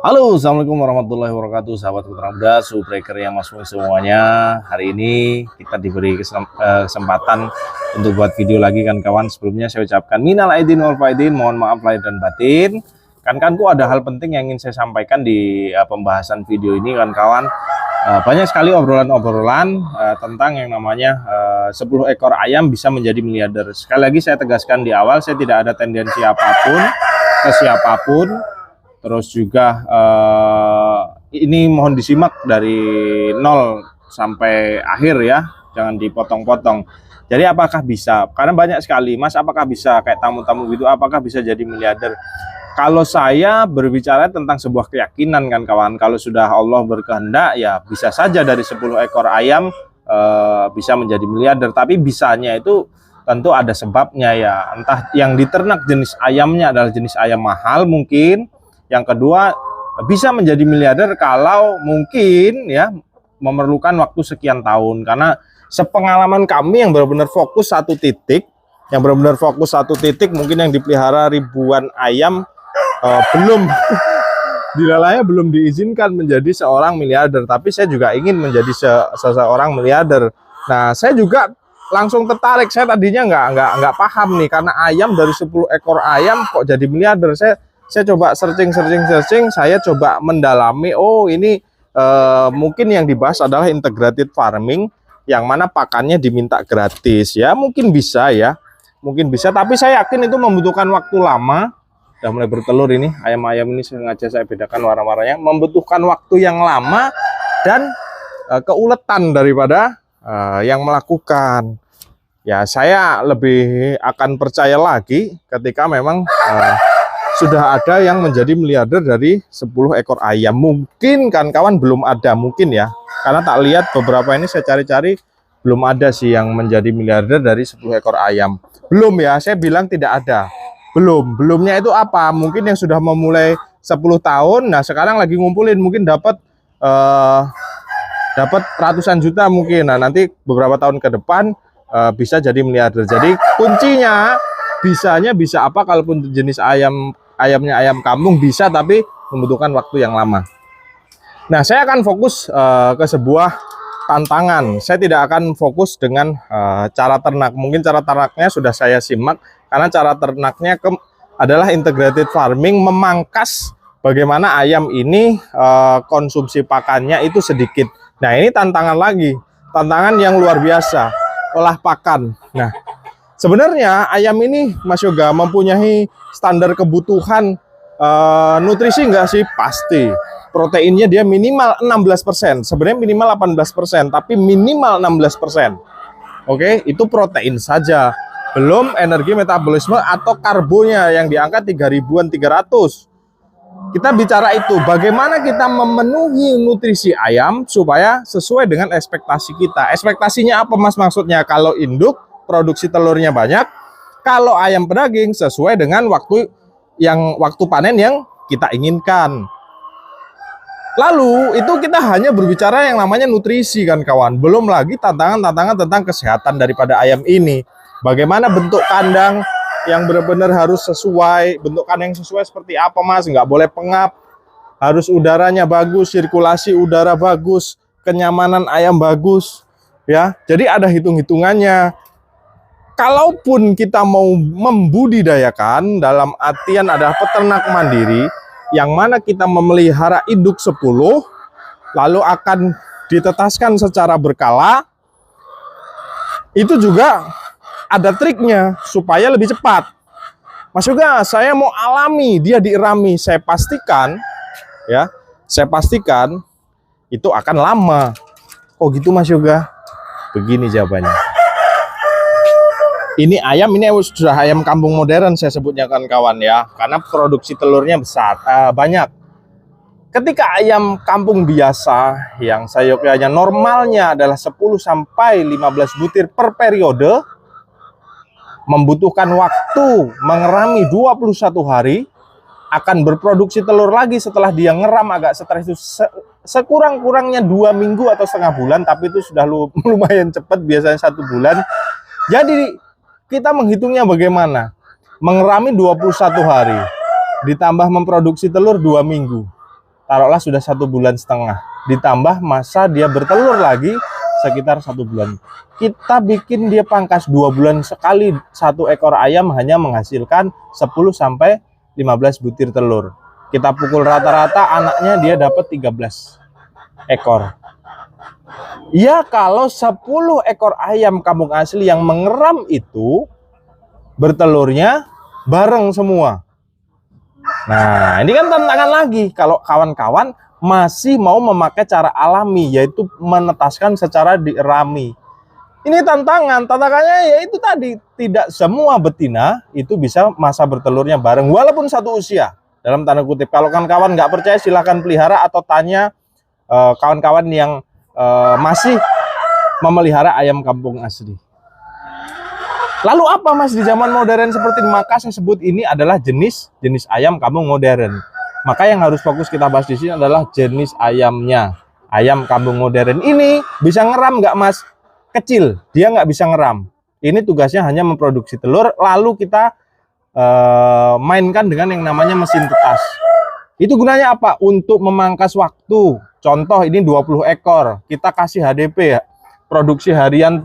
Halo, assalamualaikum warahmatullahi wabarakatuh, sahabat Putra Muda, Subreaker yang masuk semuanya. Hari ini kita diberi kesempatan untuk buat video lagi kan kawan. Sebelumnya saya ucapkan minal aidin wal faidin, mohon maaf lahir dan batin. Kan ada hal penting yang ingin saya sampaikan di pembahasan video ini kan kawan. Banyak sekali obrolan-obrolan tentang yang namanya 10 ekor ayam bisa menjadi miliarder. Sekali lagi saya tegaskan di awal, saya tidak ada tendensi apapun ke siapapun. Terus juga ini mohon disimak dari nol sampai akhir ya, jangan dipotong-potong. Jadi apakah bisa? Karena banyak sekali, Mas, apakah bisa kayak tamu-tamu gitu, apakah bisa jadi miliarder? Kalau saya berbicara tentang sebuah keyakinan kan kawan, kalau sudah Allah berkehendak ya bisa saja dari 10 ekor ayam bisa menjadi miliarder. Tapi bisanya itu tentu ada sebabnya ya, entah yang diternak jenis ayamnya adalah jenis ayam mahal mungkin. Yang kedua, bisa menjadi miliarder kalau mungkin ya memerlukan waktu sekian tahun. Karena sepengalaman kami yang benar-benar fokus satu titik, mungkin yang dipelihara ribuan ayam belum dilalanya belum diizinkan menjadi seorang miliarder. Tapi saya juga ingin menjadi seseorang miliarder. Nah, saya juga langsung tertarik. Saya tadinya nggak paham nih, karena ayam dari 10 ekor ayam kok jadi miliarder. Saya coba searching, saya coba mendalami. Oh, ini mungkin yang dibahas adalah integrated farming, yang mana pakannya diminta gratis. Ya, mungkin bisa ya, mungkin bisa. Tapi saya yakin itu membutuhkan waktu lama. Udah mulai bertelur ini, ayam-ayam ini sengaja saya bedakan warna-warnanya. Membutuhkan waktu yang lama dan keuletan daripada yang melakukan. Ya, saya lebih akan percaya lagi ketika memang sudah ada yang menjadi miliarder dari 10 ekor ayam. Mungkin kan kawan belum ada, mungkin ya. Karena tak lihat beberapa ini saya cari-cari belum ada sih yang menjadi miliarder dari 10 ekor ayam. Belum ya, saya bilang tidak ada. Belumnya itu apa? Mungkin yang sudah memulai 10 tahun, nah sekarang lagi ngumpulin, mungkin dapat ratusan juta mungkin. Nah, nanti beberapa tahun ke depan bisa jadi miliarder. Jadi kuncinya bisanya bisa apa? Kalaupun jenis ayamnya ayam kampung bisa, tapi membutuhkan waktu yang lama. Nah, saya akan fokus ke sebuah tantangan. Saya tidak akan fokus dengan cara ternak. Mungkin cara ternaknya sudah saya simak, karena cara ternaknya adalah integrated farming, memangkas bagaimana ayam ini konsumsi pakannya itu sedikit. Nah, ini tantangan lagi, tantangan yang luar biasa, olah pakan. Nah, sebenarnya ayam ini, Mas Yoga, mempunyai standar kebutuhan nutrisi enggak sih? Pasti. Proteinnya dia minimal 16%. Sebenarnya minimal 18%, tapi minimal 16%. Oke, itu protein saja. Belum energi metabolisme atau karbonya yang di angka 3.300. Kita bicara itu, bagaimana kita memenuhi nutrisi ayam supaya sesuai dengan ekspektasi kita. Ekspektasinya apa, Mas, maksudnya? Kalau induk produksi telurnya banyak, kalau ayam pedaging sesuai dengan waktu panen yang kita inginkan. Lalu itu kita hanya berbicara yang namanya nutrisi kan kawan. Belum lagi tantangan-tantangan tentang kesehatan daripada ayam ini. Bagaimana bentuk kandang yang benar-benar harus sesuai. Bentuk kandang yang sesuai seperti apa, Mas? Nggak boleh pengap. Harus udaranya bagus, sirkulasi udara bagus, kenyamanan ayam bagus. Ya, jadi ada hitung-hitungannya. Kalaupun kita mau membudidayakan, dalam artian adalah peternak mandiri, yang mana kita memelihara induk 10, lalu akan ditetaskan secara berkala, itu juga ada triknya supaya lebih cepat. Mas Yoga, saya mau alami, dia diirami, saya pastikan itu akan lama. Oh gitu, Mas Yoga? Begini jawabannya. Ini ayam, ini sudah ayam kampung modern saya sebutnya kan kawan ya, karena produksi telurnya besar, banyak. Ketika ayam kampung biasa yang sayurannya normalnya adalah 10 sampai 15 butir per periode, membutuhkan waktu mengerami 21 hari, akan berproduksi telur lagi setelah dia ngeram agak stres itu sekurang-kurangnya 2 minggu atau setengah bulan, tapi itu sudah lumayan cepat, biasanya 1 bulan. Jadi kita menghitungnya bagaimana? Mengerami 21 hari, ditambah memproduksi telur 2 minggu. taruhlah sudah 1,5 bulan, ditambah masa dia bertelur lagi sekitar 1 bulan. Kita bikin dia pangkas 2 bulan sekali, satu ekor ayam hanya menghasilkan 10 sampai 15 butir telur. Kita pukul rata-rata anaknya dia dapat 13 ekor. Ya kalau 10 ekor ayam kampung asli yang mengeram itu bertelurnya bareng semua. Nah, ini kan tantangan lagi kalau kawan-kawan masih mau memakai cara alami, yaitu menetaskan secara dirami. Ini tantangannya ya itu tadi, tidak semua betina itu bisa masa bertelurnya bareng walaupun satu usia, dalam tanda kutip. Kalau kawan-kawan nggak percaya silahkan pelihara atau tanya kawan-kawan yang masih memelihara ayam kampung asli. Lalu apa Mas di zaman modern seperti ini? Maka saya sebut ini adalah jenis ayam kampung modern. Maka yang harus fokus kita bahas di sini adalah jenis ayamnya. Ayam kampung modern ini bisa ngeram nggak Mas? Kecil, dia nggak bisa ngeram. Ini tugasnya hanya memproduksi telur, lalu kita mainkan dengan yang namanya mesin tetas. Itu gunanya apa? Untuk memangkas waktu. Contoh ini 20 ekor, kita kasih HDP ya, produksi harian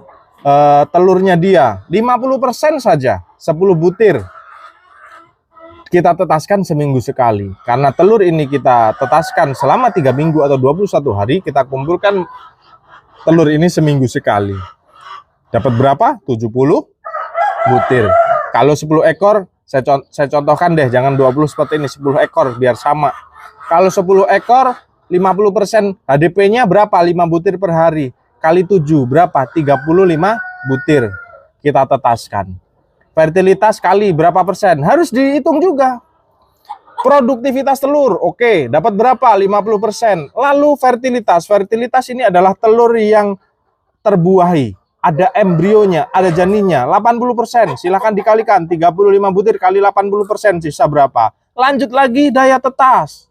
telurnya dia 50% saja, 10 butir. Kita tetaskan seminggu sekali. Karena telur ini kita tetaskan selama 3 minggu atau 21 hari, kita kumpulkan telur ini seminggu sekali. Dapat berapa? 70 butir. Kalau 10 ekor, saya contohkan deh, jangan 20 seperti ini, 10 ekor biar sama. Kalau 10 ekor, 50% HDP-nya berapa? 5 butir per hari. Kali 7 berapa? 35 butir kita tetaskan. Fertilitas kali berapa persen? Harus dihitung juga. Produktivitas telur, oke, dapat berapa? 50%. Lalu fertilitas ini adalah telur yang terbuahi. Ada embrionya, ada janinnya, 80%. Silahkan dikalikan, 35 butir kali 80%, sisa berapa? Lanjut lagi daya tetas.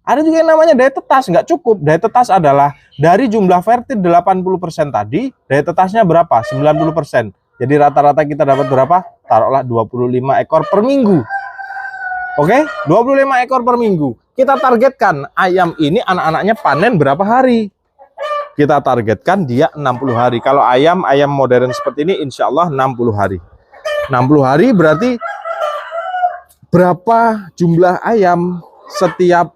Ada juga yang namanya daya tetas, nggak cukup. Daya tetas adalah dari jumlah fertil 80% tadi, daya tetasnya berapa? 90%. Jadi rata-rata kita dapat berapa? Taruhlah 25 ekor per minggu. Oke, 25 ekor per minggu. Kita targetkan ayam ini anak-anaknya panen berapa hari? Kita targetkan dia 60 hari. Kalau ayam modern seperti ini insya Allah 60 hari. 60 hari berarti berapa jumlah ayam setiap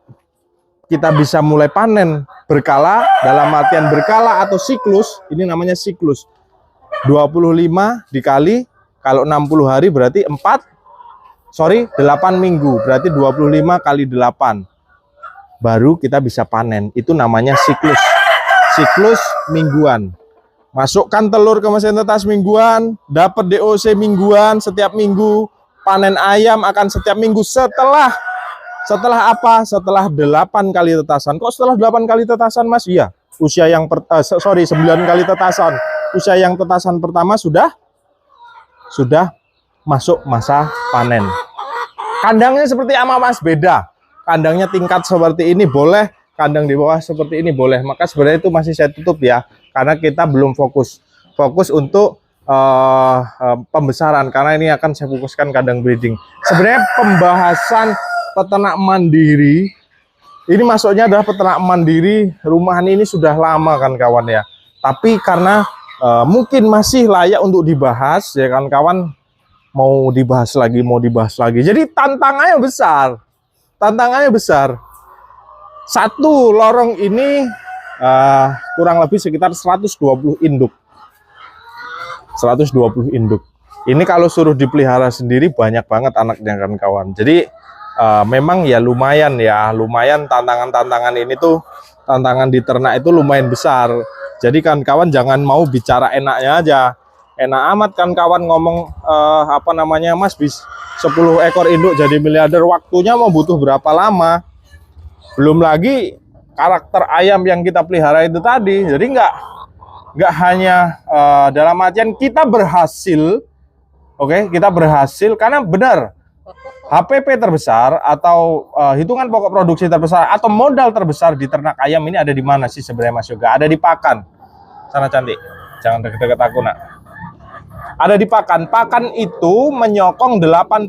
kita bisa mulai panen berkala, dalam artian berkala atau siklus, ini namanya siklus. 25 dikali, kalau 60 hari berarti 8 minggu, berarti 25 kali 8. Baru kita bisa panen, itu namanya siklus mingguan. Masukkan telur ke mesin tetas mingguan, dapat DOC mingguan setiap minggu, panen ayam akan setiap minggu setelah apa? Setelah 8 kali tetasan. Kok setelah 8 kali tetasan, Mas? Iya. Usia yang 9 kali tetasan. Usia yang tetasan pertama sudah masuk masa panen. Kandangnya seperti apa, Mas? Beda. Kandangnya tingkat seperti ini boleh, kandang di bawah seperti ini boleh. Maka sebenarnya itu masih saya tutup ya, karena kita belum fokus untuk pembesaran, karena ini akan saya fokuskan kandang breeding. Sebenarnya pembahasan peternak mandiri ini masuknya adalah peternak mandiri rumahan ini sudah lama kan kawan ya, tapi karena mungkin masih layak untuk dibahas ya kan kawan, mau dibahas lagi, jadi tantangannya besar. Satu lorong ini kurang lebih sekitar 120 induk. Ini kalau suruh dipelihara sendiri banyak banget anaknya kan kawan. Jadi memang ya lumayan tantangan ini tuh, tantangan di ternak itu lumayan besar. Jadi kan kawan jangan mau bicara enaknya aja. Enak amat kan kawan ngomong Mas bis 10 ekor induk jadi miliarder, waktunya mau butuh berapa lama? Belum lagi karakter ayam yang kita pelihara itu tadi. Jadi nggak hanya dalam artian kita berhasil, kita berhasil karena benar HPP terbesar atau hitungan pokok produksi terbesar atau modal terbesar di ternak ayam ini ada di mana sih sebenarnya Mas Yoga? Ada di pakan. Sana cantik, jangan deket-deket aku nak. Ada di pakan. Pakan itu menyokong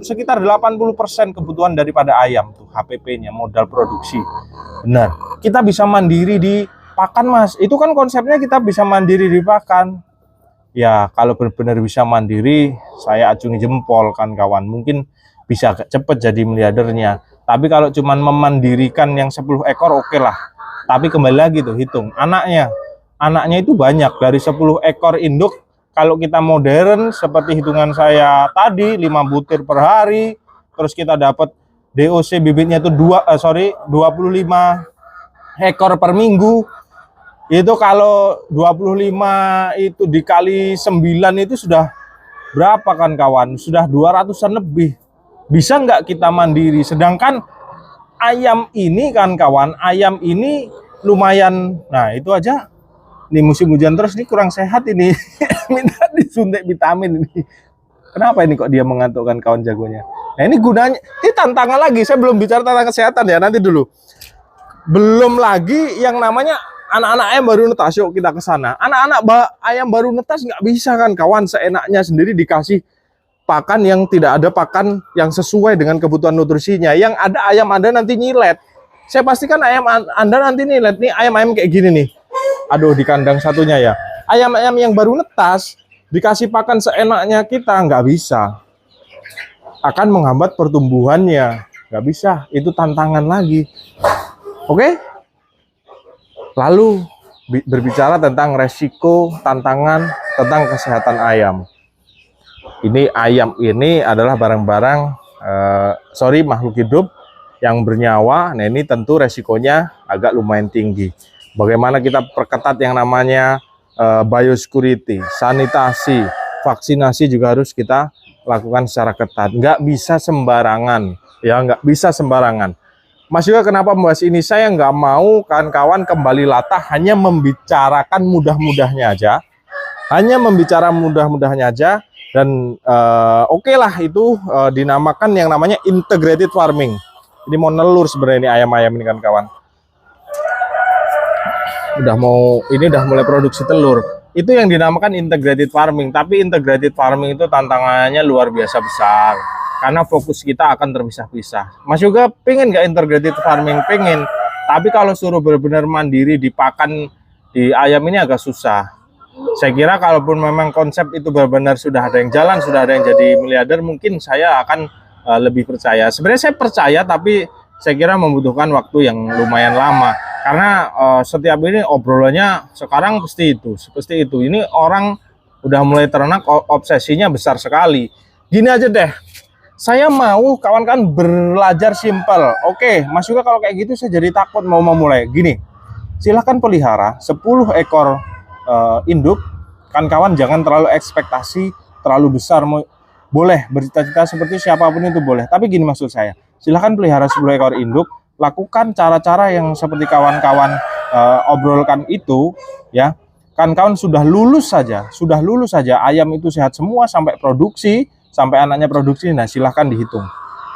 sekitar 80% kebutuhan daripada ayam tuh, HPP-nya, modal produksi. Benar. Kita bisa mandiri di pakan, Mas. Itu kan konsepnya kita bisa mandiri di pakan. Ya, kalau benar-benar bisa mandiri, saya acungi jempol kan kawan. Mungkin bisa cepet jadi miliardernya. Tapi kalau cuman memandirikan yang 10 ekor oke lah. Tapi kembali lagi tuh hitung anaknya. Anaknya itu banyak, dari 10 ekor induk. Kalau kita modern seperti hitungan saya tadi 5 butir per hari, terus kita dapat DOC bibitnya itu 25 ekor per minggu. Itu kalau 25 itu dikali 9 itu sudah berapa kan kawan? Sudah 200-an lebih. Bisa nggak kita mandiri? Sedangkan ayam ini kan kawan, ayam ini lumayan. Nah itu aja, ini musim hujan terus, ini kurang sehat ini. Minta disuntik vitamin ini. Kenapa ini kok dia mengantukkan kawan jagonya? Nah ini gunanya, ini tantangan lagi. Saya belum bicara tentang kesehatan ya, nanti dulu. Belum lagi yang namanya anak-anak ayam baru netas. Yuk kita ke sana. Anak-anak ayam baru netas nggak bisa kan kawan seenaknya sendiri dikasih pakan yang tidak ada pakan yang sesuai dengan kebutuhan nutrisinya. Yang ada ayam Anda nanti nyilet. Saya pastikan ayam Anda nanti nyilet. Nih ayam-ayam kayak gini nih. Aduh, di kandang satunya ya. Ayam-ayam yang baru netas dikasih pakan seenaknya kita nggak bisa. Akan menghambat pertumbuhannya. Nggak bisa. Itu tantangan lagi. Oke? Lalu berbicara tentang resiko, tantangan, tentang kesehatan ayam. Ini ayam ini adalah barang-barang, makhluk hidup yang bernyawa. Nah ini tentu resikonya agak lumayan tinggi. Bagaimana kita perketat yang namanya biosecurity, sanitasi, vaksinasi juga harus kita lakukan secara ketat. Nggak bisa sembarangan, ya nggak bisa sembarangan. Mas juga kenapa membahas ini? Saya nggak mau kawan-kawan kembali latah hanya membicarakan mudah-mudahnya aja, dan oke lah itu dinamakan yang namanya integrated farming. Ini mau nelur sebenarnya ini ayam-ayam ini kan kawan. Udah mulai produksi telur. Itu yang dinamakan integrated farming. Tapi integrated farming itu tantangannya luar biasa besar. Karena fokus kita akan terpisah-pisah. Mas juga pengen nggak integrated farming? Pengen. Tapi kalau suruh benar-benar mandiri di pakan di ayam ini agak susah. Saya kira kalaupun memang konsep itu benar-benar sudah ada yang jalan, sudah ada yang jadi miliarder, mungkin saya akan lebih percaya. Sebenarnya saya percaya, tapi saya kira membutuhkan waktu yang lumayan lama. Karena setiap ini obrolannya sekarang seperti itu. Ini orang udah mulai ternak, obsesinya besar sekali. Gini aja deh. Saya mau kawan-kawan belajar simpel. Oke, Mas juga kalau kayak gitu saya jadi takut mau memulai. Gini, silahkan pelihara 10 ekor induk. Kan kawan jangan terlalu ekspektasi terlalu besar. Boleh bercita-cita seperti siapapun itu boleh. Tapi gini maksud saya, silahkan pelihara 10 ekor induk. Lakukan cara-cara yang seperti kawan-kawan obrolkan itu, ya. Kan kawan sudah lulus saja ayam itu sehat semua sampai produksi. Sampai anaknya produksi, nah silahkan dihitung.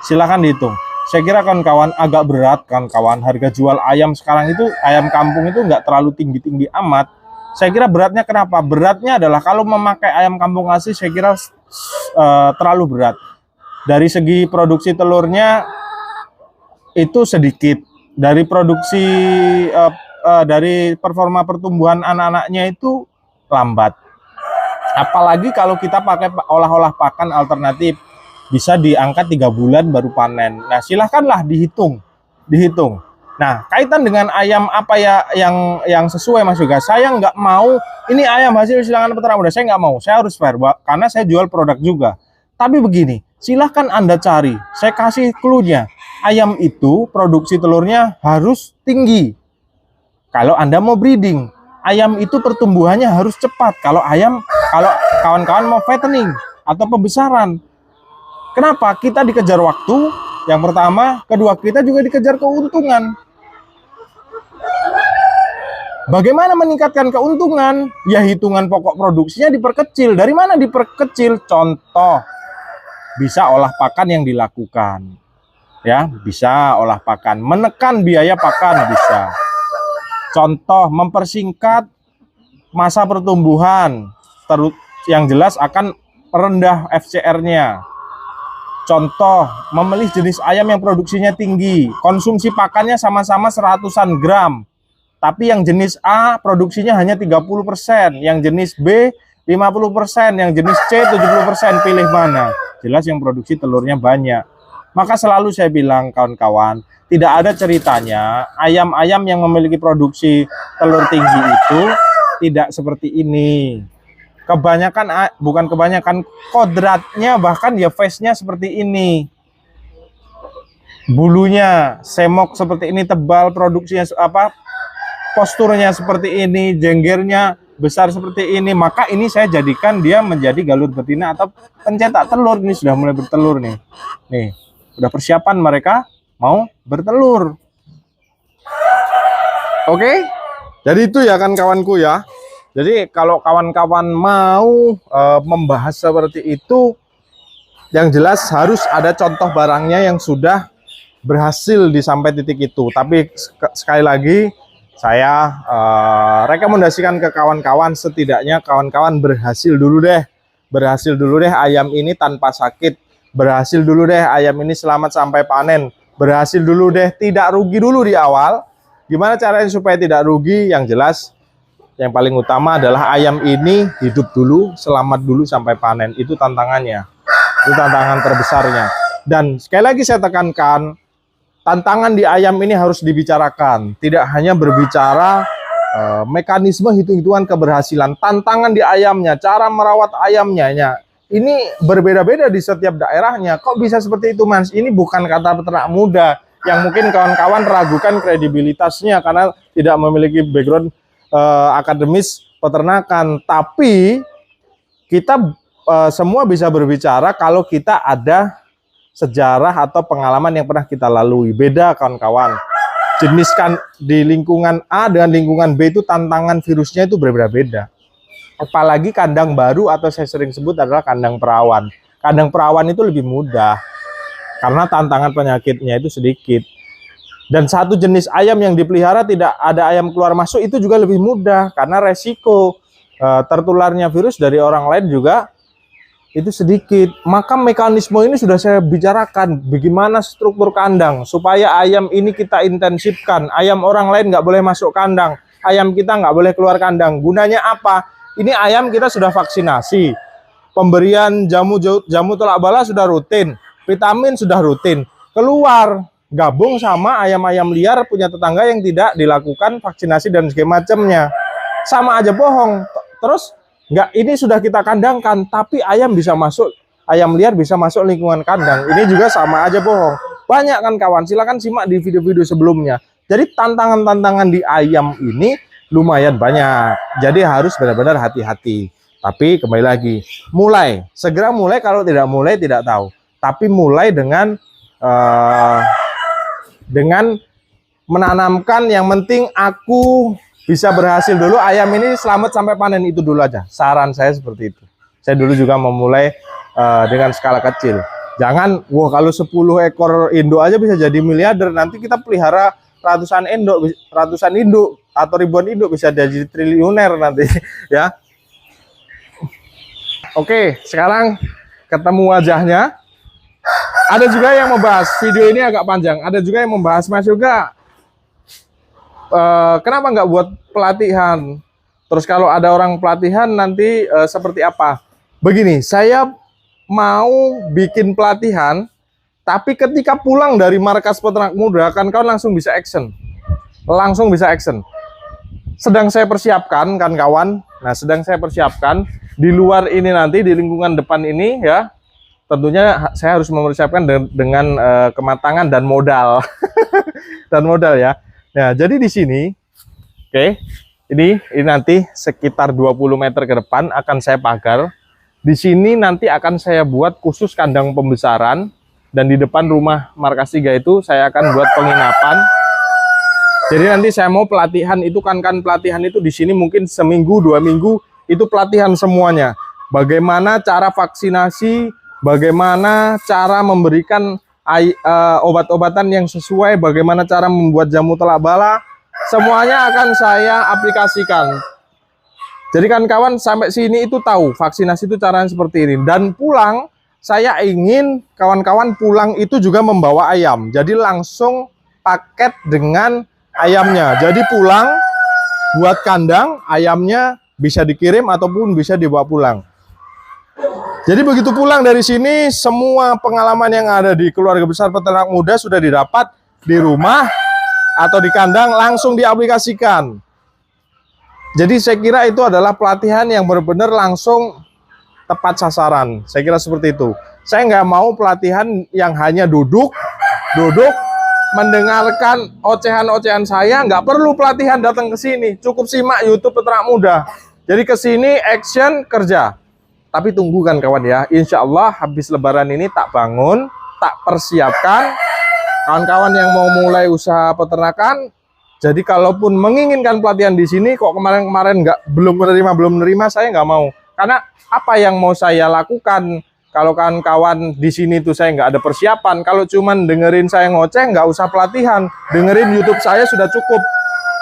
Saya kira kawan-kawan agak berat kan kawan, harga jual ayam sekarang itu, ayam kampung itu nggak terlalu tinggi-tinggi amat. Saya kira beratnya kenapa? Beratnya adalah kalau memakai ayam kampung asli, saya kira terlalu berat. Dari segi produksi telurnya itu sedikit. Dari produksi, dari performa pertumbuhan anak-anaknya itu lambat. Apalagi kalau kita pakai olah-olah pakan alternatif, bisa diangkat 3 bulan baru panen. Nah, silahkanlah dihitung. Nah, kaitan dengan ayam apa ya yang sesuai Mas juga. Saya nggak mau ini ayam hasil silangan peternak muda. Saya nggak mau. Saya harus fair karena saya jual produk juga. Tapi begini, silahkan Anda cari. Saya kasih clue-nya. Ayam itu produksi telurnya harus tinggi. Kalau Anda mau breeding, ayam itu pertumbuhannya harus cepat. Kalau kawan-kawan mau fattening atau pembesaran. Kenapa? Kita dikejar waktu, yang pertama. Kedua, kita juga dikejar keuntungan. Bagaimana meningkatkan keuntungan? Ya hitungan pokok produksinya diperkecil. Dari mana diperkecil? Contoh, bisa olah pakan yang dilakukan. Ya, bisa olah pakan. Menekan biaya pakan bisa. Contoh, mempersingkat masa pertumbuhan, yang jelas akan rendah FCR-nya. Contoh, memilih jenis ayam yang produksinya tinggi, konsumsi pakannya sama-sama seratusan gram. Tapi yang jenis A produksinya hanya 30%, yang jenis B 50%, yang jenis C 70%, pilih mana? Jelas yang produksi telurnya banyak. Maka selalu saya bilang kawan-kawan, tidak ada ceritanya ayam-ayam yang memiliki produksi telur tinggi itu tidak seperti ini. Kebanyakan, bukan kebanyakan, kodratnya bahkan ya face-nya seperti ini. Bulunya semok seperti ini, tebal, produksinya posturnya seperti ini, jenggernya besar seperti ini. Maka ini saya jadikan dia menjadi galur betina atau pencetak telur. Ini sudah mulai bertelur nih. Nih, udah persiapan mereka mau bertelur. Oke? Jadi itu ya kan kawanku ya. Jadi kalau kawan-kawan mau membahas seperti itu, yang jelas harus ada contoh barangnya yang sudah berhasil di sampai titik itu. Tapi sekali lagi saya rekomendasikan ke kawan-kawan, setidaknya kawan-kawan berhasil dulu deh. Berhasil dulu deh ayam ini tanpa sakit. Berhasil dulu deh ayam ini selamat sampai panen. Berhasil dulu deh, tidak rugi dulu di awal. Gimana caranya supaya tidak rugi? Yang jelas yang paling utama adalah ayam ini hidup dulu, selamat dulu sampai panen. Itu tantangannya. Itu tantangan terbesarnya. Dan sekali lagi saya tekankan, tantangan di ayam ini harus dibicarakan. Tidak hanya berbicara mekanisme hitung-hitungan keberhasilan. Tantangan di ayamnya, cara merawat ayamnya. Ini berbeda-beda di setiap daerahnya. Kok bisa seperti itu, Mas? Ini bukan kata peternak muda yang mungkin kawan-kawan ragukan kredibilitasnya karena tidak memiliki background akademis peternakan, tapi kita semua bisa berbicara kalau kita ada sejarah atau pengalaman yang pernah kita lalui. Beda kawan-kawan, jenis kan di lingkungan A dengan lingkungan B itu tantangan virusnya itu berbeda-beda. Apalagi kandang baru atau saya sering sebut adalah kandang perawan. Kandang perawan itu lebih mudah karena tantangan penyakitnya itu sedikit. Dan satu jenis ayam yang dipelihara tidak ada ayam keluar masuk itu juga lebih mudah karena resiko tertularnya virus dari orang lain juga itu sedikit. Maka mekanisme ini sudah saya bicarakan, bagaimana struktur kandang supaya ayam ini kita intensifkan. Ayam orang lain nggak boleh masuk kandang, ayam kita nggak boleh keluar kandang. Gunanya apa? Ini ayam kita sudah vaksinasi, pemberian jamu tolak bala sudah rutin, vitamin sudah rutin, keluar gabung sama ayam-ayam liar punya tetangga yang tidak dilakukan vaksinasi dan segala macamnya, sama aja bohong. Terus nggak, ini sudah kita kandangkan tapi ayam bisa masuk, ayam liar bisa masuk lingkungan kandang, ini juga sama aja bohong. Banyak kan kawan, silakan simak di video-video sebelumnya. Jadi tantangan-tantangan di ayam ini lumayan banyak, jadi harus benar-benar hati-hati. Tapi kembali lagi, segera mulai, kalau tidak mulai tidak tahu. Tapi mulai dengan menanamkan, yang penting aku bisa berhasil dulu, ayam ini selamat sampai panen, itu dulu aja. Saran saya seperti itu. Saya dulu juga memulai dengan skala kecil. Jangan, wah kalau 10 ekor induk aja bisa jadi miliarder, nanti kita pelihara ratusan induk atau ribuan induk bisa jadi triliuner nanti ya. Oke, sekarang ketemu wajahnya. Ada juga yang membahas, video ini agak panjang, ada juga yang membahas, Mas Yoga, kenapa nggak buat pelatihan? Terus kalau ada orang pelatihan nanti seperti apa? Begini, saya mau bikin pelatihan, tapi ketika pulang dari markas peternak muda, kan kau langsung bisa action. Langsung bisa action. Sedang saya persiapkan kan kawan, nah sedang saya persiapkan, di luar ini nanti, di lingkungan depan ini ya, tentunya saya harus mempersiapkan dengan kematangan dan modal. Dan modal ya. Nah, jadi di sini, oke, ini nanti sekitar 20 meter ke depan akan saya pagar. Di sini nanti akan saya buat khusus kandang pembesaran, dan di depan rumah markas 3 itu saya akan buat penginapan. Jadi nanti saya mau pelatihan itu kan pelatihan itu di sini mungkin seminggu 2 minggu itu pelatihan semuanya. Bagaimana cara vaksinasi, bagaimana cara memberikan obat-obatan yang sesuai, bagaimana cara membuat jamu telak bala, semuanya akan saya aplikasikan. Jadi kan kawan sampai sini itu tahu vaksinasi itu caranya seperti ini. Dan pulang saya ingin kawan-kawan pulang itu juga membawa ayam. Jadi langsung paket dengan ayamnya. Jadi pulang buat kandang, ayamnya bisa dikirim ataupun bisa dibawa pulang. Jadi begitu pulang dari sini, semua pengalaman yang ada di keluarga besar peternak muda sudah didapat di rumah atau di kandang, langsung diaplikasikan. Jadi saya kira itu adalah pelatihan yang benar-benar langsung tepat sasaran. Saya kira seperti itu. Saya nggak mau pelatihan yang hanya duduk, mendengarkan ocehan-ocehan saya. Nggak perlu pelatihan datang ke sini. Cukup simak YouTube Peternak Muda. Jadi ke sini action kerja. Tapi tunggu kan kawan ya. Insya Allah habis Lebaran ini tak bangun, tak persiapkan. Kawan-kawan yang mau mulai usaha peternakan, jadi kalaupun menginginkan pelatihan di sini, kok kemarin-kemarin belum menerima, saya nggak mau. Karena apa yang mau saya lakukan kalau kawan-kawan di sini tuh saya nggak ada persiapan. Kalau cuman dengerin saya ngoceh, nggak usah pelatihan. Dengerin YouTube saya sudah cukup.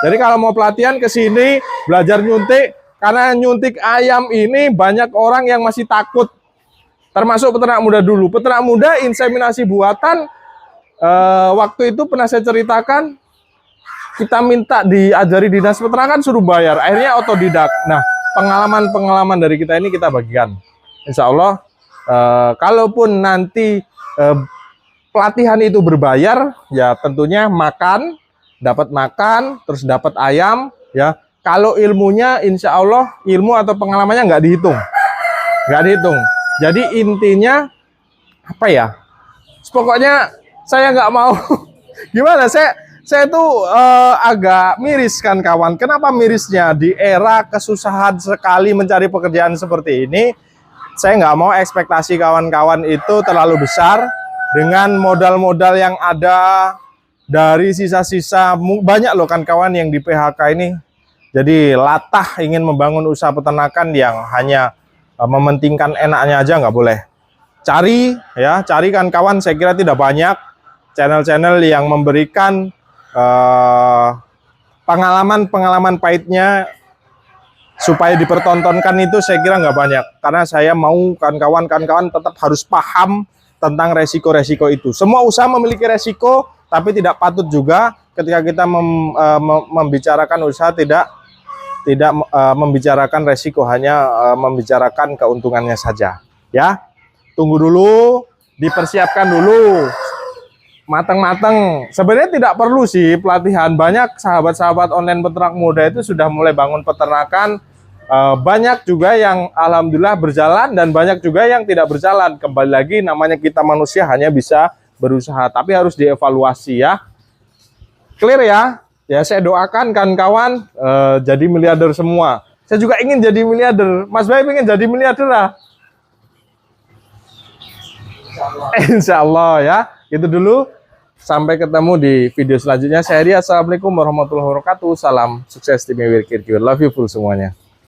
Jadi kalau mau pelatihan ke sini, belajar nyuntik. Karena nyuntik ayam ini banyak orang yang masih takut. Termasuk peternak muda dulu. Peternak muda inseminasi buatan, waktu itu pernah saya ceritakan, kita minta diajari dinas peternakan suruh bayar, akhirnya otodidak. Nah, pengalaman-pengalaman dari kita ini kita bagikan. Insya Allah, kalaupun nanti pelatihan itu berbayar, ya tentunya dapat makan, terus dapat ayam, ya. Kalau ilmunya, insya Allah ilmu atau pengalamannya nggak dihitung, Jadi intinya apa ya? Pokoknya saya nggak mau gimana, saya tuh agak miris kan kawan. Kenapa mirisnya? Di era kesusahan sekali mencari pekerjaan seperti ini, saya nggak mau ekspektasi kawan-kawan itu terlalu besar dengan modal-modal yang ada dari sisa-sisa. Banyak loh kan kawan yang di PHK ini. Jadi latah ingin membangun usaha peternakan yang hanya mementingkan enaknya aja, nggak boleh. Cari kan kawan, saya kira tidak banyak channel-channel yang memberikan pengalaman-pengalaman pahitnya supaya dipertontonkan, itu saya kira nggak banyak. Karena saya mau kawan-kawan tetap harus paham tentang resiko-resiko itu. Semua usaha memiliki resiko, tapi tidak patut juga ketika kita membicarakan usaha tidak membicarakan resiko, hanya membicarakan keuntungannya saja. Ya, tunggu dulu, dipersiapkan dulu. Matang-matang. Sebenarnya tidak perlu sih pelatihan. Banyak sahabat-sahabat online peternak muda itu sudah mulai bangun peternakan. Banyak juga yang alhamdulillah berjalan dan banyak juga yang tidak berjalan. Kembali lagi, namanya kita manusia hanya bisa berusaha, tapi harus dievaluasi ya. Clear ya? Ya, saya doakan kan kawan jadi miliarder semua. Saya juga ingin jadi miliarder. Mas Bay ingin jadi miliarder lah. Insya Allah ya. Itu dulu. Sampai ketemu di video selanjutnya. Saya Ria. Assalamualaikum warahmatullahi wabarakatuh. Salam sukses tim Wirkir. Love you full semuanya.